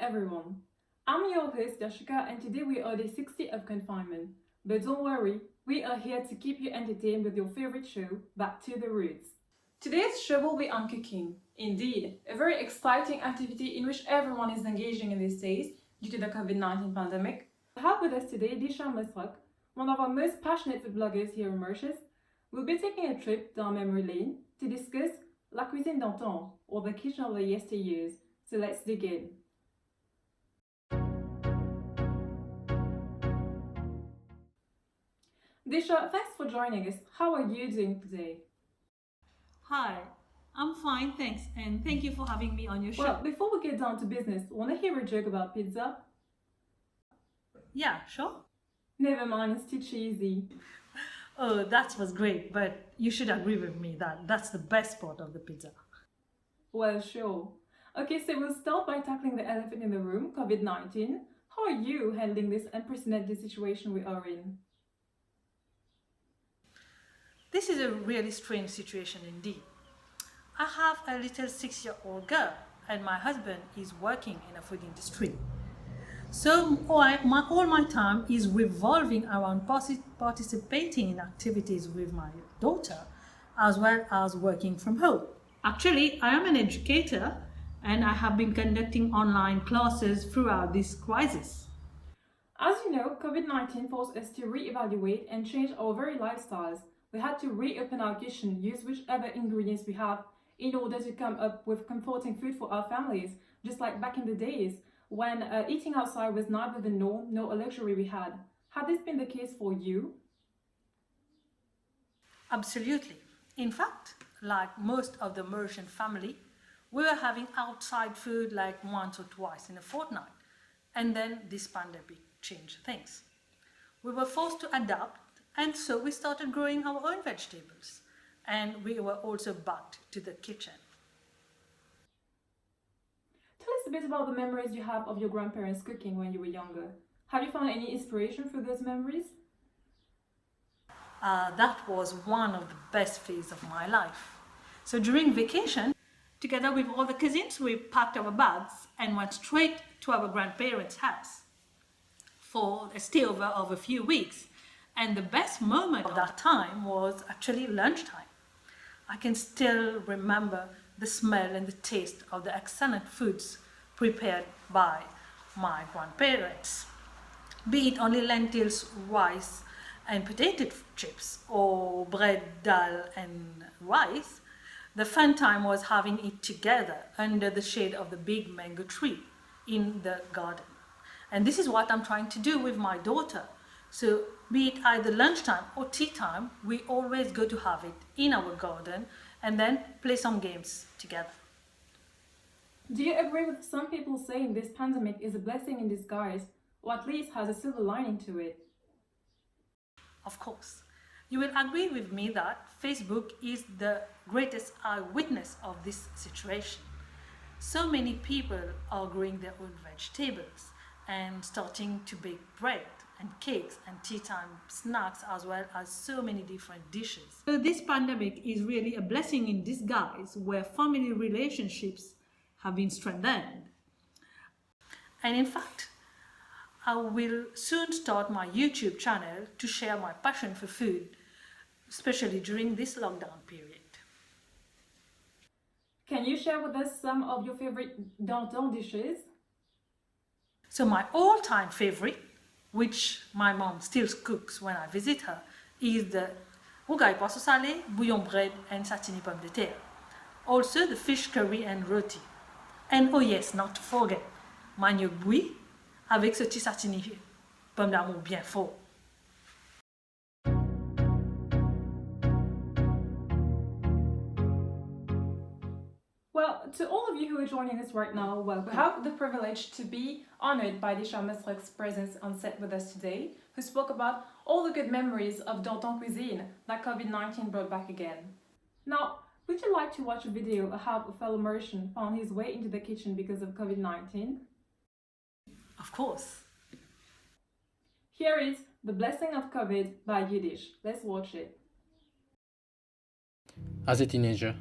everyone. I'm your host Yashika and today we are day 60 of confinement. But don't worry, we are here to keep you entertained with your favorite show, Back to the Roots. Today's show will be on cooking. Indeed, a very exciting activity in which everyone is engaging in these days due to the COVID-19 pandemic. We have with us today Disha and Musruck, one of our most passionate food bloggers here in Mauritius. We'll be taking a trip down memory lane to discuss La Cuisine d'antan, or the kitchen of the yesteryears. So let's dig in. Disha, thanks for joining us. How are you doing today? Hi, I'm fine, thanks, and thank you for having me on your show. Well, before we get down to business, want to hear a joke about pizza? Yeah, sure. Never mind, it's too cheesy. Oh, that was great, but you should agree with me that that's the best part of the pizza. Well, sure. Okay, so we'll start by tackling the elephant in the room, COVID-19. How are you handling this unprecedented situation we are in? This is a really strange situation indeed. I have a little 6-year-old girl, and my husband is working in a food industry. So all my time is revolving around participating in activities with my daughter, as well as working from home. Actually, I am an educator, and I have been conducting online classes throughout this crisis. As you know, COVID-19 forced us to reevaluate and change our very lifestyles. We had to reopen our kitchen, use whichever ingredients we have in order to come up with comforting food for our families, just like back in the days when eating outside was neither the norm nor a luxury we had. Had this been the case for you? Absolutely. In fact, like most of the Mauritian family, we were having outside food like once or twice in a fortnight. And then this pandemic changed things. We were forced to adapt, and so we started growing our own vegetables. And we were also back to the kitchen. Tell us a bit about the memories you have of your grandparents cooking when you were younger. Have you found any inspiration for those memories? That was one of the best phases of my life. So during vacation, together with all the cousins, we packed our bags and went straight to our grandparents' house for a stay over of a few weeks. And the best moment of that time was actually lunchtime. I can still remember the smell and the taste of the excellent foods prepared by my grandparents. Be it only lentils, rice, and potato chips, or bread, dal, and rice, the fun time was having it together under the shade of the big mango tree in the garden. And this is what I'm trying to do with my daughter. So be it either lunchtime or tea time, we always go to have it in our garden and then play some games together. Do you agree with some people saying this pandemic is a blessing in disguise, or at least has a silver lining to it? Of course. You will agree with me that Facebook is the greatest eyewitness of this situation. So many people are growing their own vegetables and starting to bake bread and cakes and tea time snacks, as well as so many different dishes. So this pandemic is really a blessing in disguise where family relationships have been strengthened. And in fact, I will soon start my YouTube channel to share my passion for food, especially during this lockdown period. Can you share with us some of your favorite danton dishes? So my all-time favorite, which my mom still cooks when I visit her, is the rougail poisson salé, bouillon bread, and satini pomme de terre. Also the fish curry and roti. And oh yes, not to forget, manioc bouilli avec ce petit satini pomme d'amour bien fort. Well, to all of you who are joining us right now, well, we have the privilege to be honored by Disha Musruck's presence on set with us today, who spoke about all the good memories of Danton cuisine that COVID-19 brought back again. Now, would you like to watch a video of how a fellow Mauritian found his way into the kitchen because of COVID-19? Of course. Here is The Blessing of COVID by Dish. Let's watch it. As a teenager,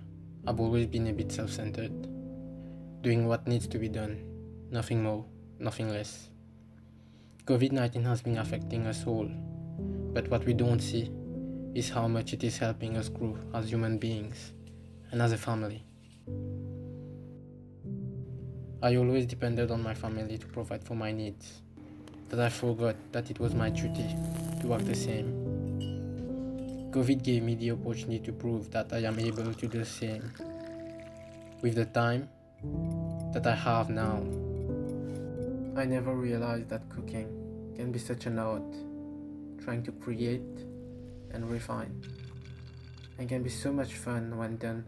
I've always been a bit self-centered, doing what needs to be done, nothing more, nothing less. COVID-19 has been affecting us all, but what we don't see is how much it is helping us grow as human beings and as a family. I always depended on my family to provide for my needs, that I forgot that it was my duty to act the same. COVID gave me the opportunity to prove that I am able to do the same with the time that I have now. I never realized that cooking can be such an art, trying to create and refine, and can be so much fun when done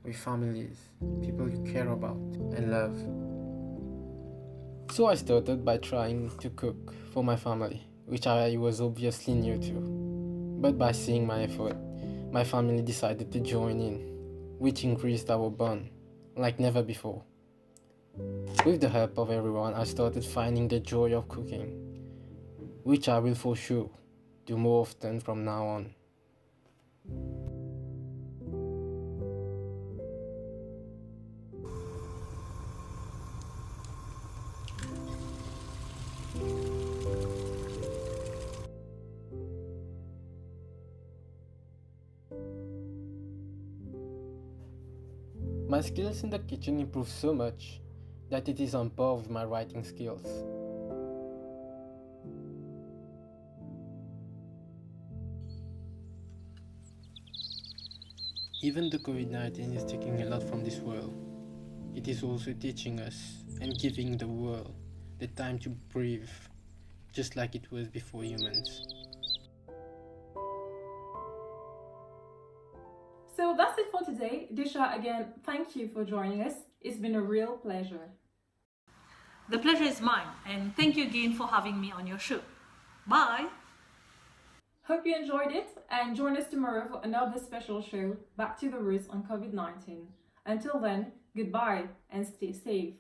with families, people you care about and love. So I started by trying to cook for my family, which I was obviously new to. But by seeing my effort, my family decided to join in, which increased our bond like never before. With the help of everyone, I started finding the joy of cooking, which I will for sure do more often from now on. My skills in the kitchen improved so much that it is on par with my writing skills. Even though COVID-19 is taking a lot from this world, it is also teaching us and giving the world the time to breathe, just like it was before humans. So that's it for today. Disha, again, thank you for joining us. It's been a real pleasure. The pleasure is mine, and thank you again for having me on your show. Bye! Hope you enjoyed it and join us tomorrow for another special show, Back to the Roots on COVID-19. Until then, goodbye and stay safe.